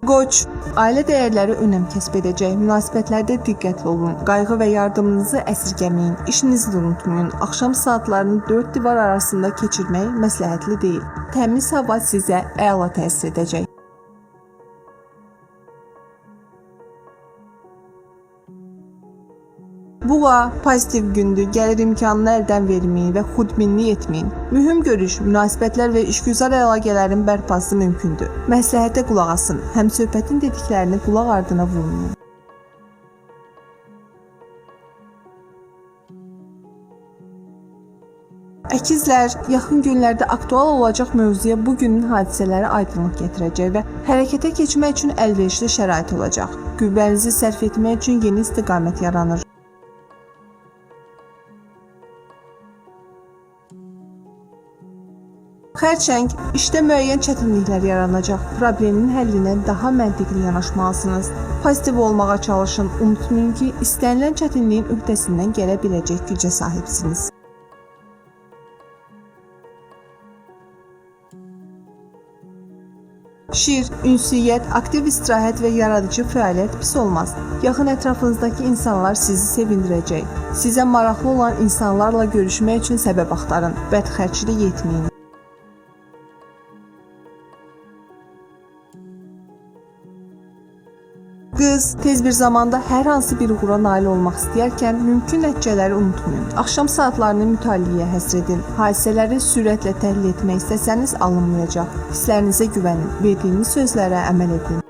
Qoç, ailə dəyərləri önəm kəsb edəcək, münasibətlərdə diqqətli olun, qayğı və yardımınızı əsirgəməyin, işinizi də unutmayın, axşam saatlarını 4 divar arasında keçirmək məsləhətli deyil. Təmiz hava sizə əla təsir edəcək. Buğa, pozitiv gündür, gəlir imkanını əldən verməyin və xudbinlik etməyin. Mühüm görüş, münasibətlər və işgüzar əlaqələrin bərpası mümkündür. Məsləhətə qulaq asın, həm söhbətin dediklərini qulaq ardına vurmayın. Əkizlər, yaxın günlərdə aktual olacaq mövzuya bu günün hadisələri aydınlıq gətirəcək və hərəkətə keçmək üçün əlverişli şərait olacaq. Qüvvənizi sərf etmək üçün yeni istiqamət yaranır. Xərçəng, işdə müəyyən çətinliklər yaranacaq. Problemin həllinə daha məntiqli yanaşmalısınız. Pozitiv olmağa çalışın. Unutmayın ki, istənilən çətinliyin öhdəsindən gələ biləcək gücə sahibsiniz. Şir, ünsiyyət, aktiv istirahət və yaradıcı fəaliyyət pis olmaz. Yaxın ətrafınızdakı insanlar sizi sevindirəcək. Sizə maraqlı olan insanlarla görüşmək üçün səbəb axtarın. Bədxərçilik etməyin. Qız, tez bir zamanda hər hansı bir uğura nail olmaq istəyərkən mümkün nəticələri unutmayın. Axşam saatlarını mütaliəyə həsr edin. Hadisələri sürətlə təhlil etmək istəsəniz alınmayacaq. Hisslərinizə güvənin, verdiyiniz sözlərə əməl edin.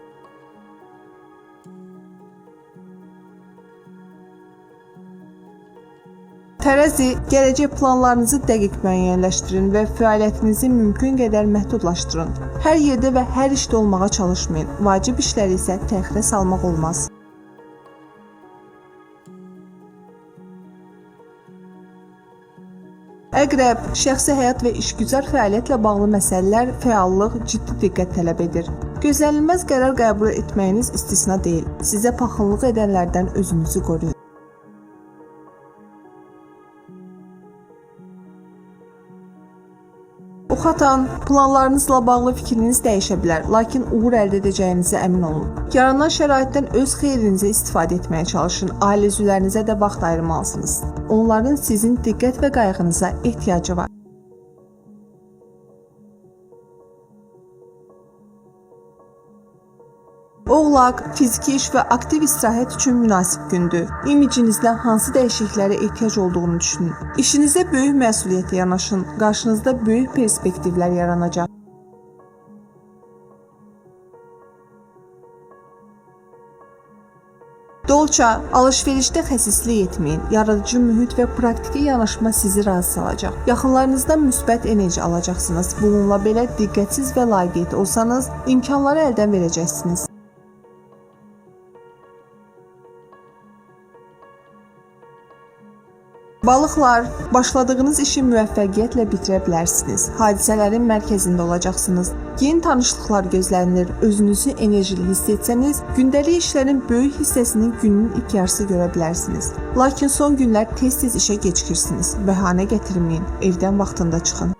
Tərəzi, gələcək planlarınızı dəqiq müəyyənləşdirin və fəaliyyətinizi mümkün qədər məhdudlaşdırın. Hər yerdə və hər işdə olmağa çalışmayın. Vacib işləri isə təxirə salmaq olmaz. Əqrəb, şəxsi həyat və işgüzar fəaliyyətlə bağlı məsələlər, fəallıq, ciddi diqqət tələb edir. Gözlənilməz qərar qəbul etməyiniz istisna deyil. Sizə paxıllıq edənlərdən özünüzü qoruyun. Oxatan, planlarınızla bağlı fikriniz dəyişə bilər, lakin uğur əldə edəcəyinizə əmin olun. Yaranan şəraitdən öz xeyrinizə istifadə etməyə çalışın, ailə üzvlərinizə də vaxt ayırmalısınız. Onların sizin diqqət və qayğınıza ehtiyacı var. Oğlaq, fiziki iş və aktiv istirahət üçün münasib gündür. İmicinizdə hansı dəyişikliklərə ehtiyac olduğunu düşünün. İşinizdə böyük məsuliyyətə yanaşın, qarşınızda böyük perspektivlər yaranacaq. Dolça, alış-verişdə xəsislik etməyin. Yaradıcı mühit və praktiki yanaşma sizi razı salacaq. Yaxınlarınızdan müsbət enerji alacaqsınız. Bununla belə diqqətsiz və laqeyd olsanız, imkanları əldən verəcəksiniz. Balıqlar, başladığınız işi müvəffəqiyyətlə bitirə bilərsiniz. Hadisələrin mərkəzində olacaqsınız. Yeni tanışlıqlar gözlənilir. Özünüzü enerjili hiss etsəniz, gündəlik işlərin böyük hissəsini günün ilk yarısı görə bilərsiniz. Lakin son günlər tez-tez işə gecikirsiniz. Bəhanə gətirməyin, evdən vaxtında çıxın.